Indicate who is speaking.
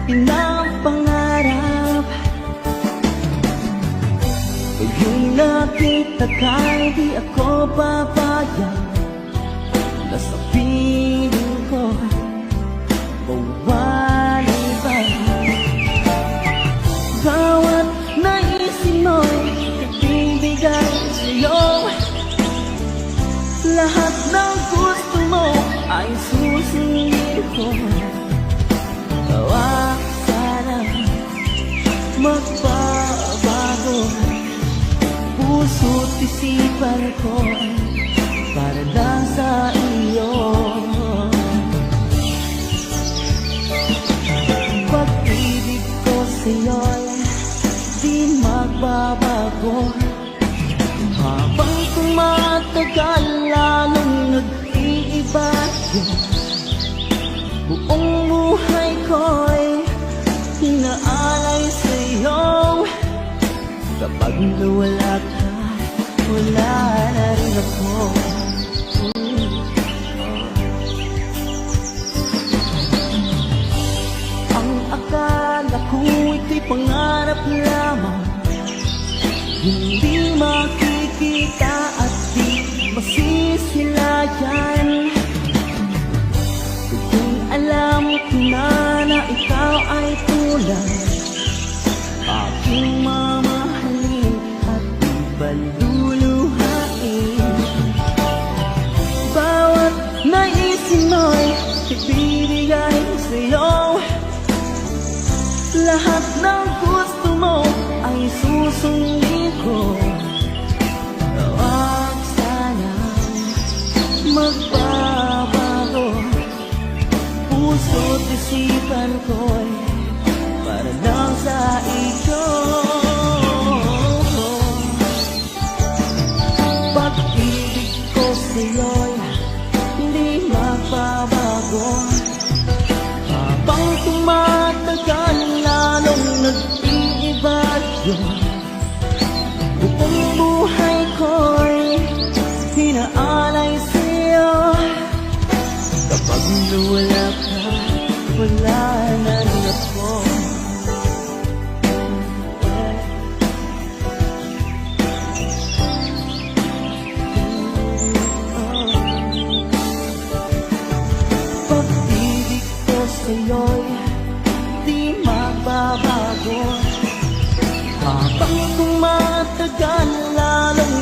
Speaker 1: pinapangarap. Yung nakita ka'y di ako papayag na sa piling ko mawalay ba. Bawat naisin mo'y ibibigay sa'yo. Lahat ng gusto mo ay susundin ko. Wag sana magbabago, puso't isipan ko para lang sa iyo. Pag-ibig ko sa'yo'y di magbabago. Habang tumatagal lalong nag-iiba yun. Buong buhay ko'y hinaalay sa'yo. Kapag nawala ka, wala na rin ako. Ang akala ko ika'y pangarap lamang, hindi makikita at di masisilayan. Kung alam ko na ikaw ay tulad aking mamahalin at di baluluhain. Bawat naisin mo'y ibibigay sa'yo. Lahat ng gusto mo ay susundin ko. Wag sana magbabago, puso't isipan ko'y para lang sa iyo. Pag-ibig ko sa'yo'y hindi magbabago. Habang tumatagal lalong nag-iiba yun. Buong buhay ko'y hinaalay sa'yo. Kapag nawala ka, wala na rin ako. Pag-ibig ko sa'yo'y di magbabago. Habang tumatagal lalong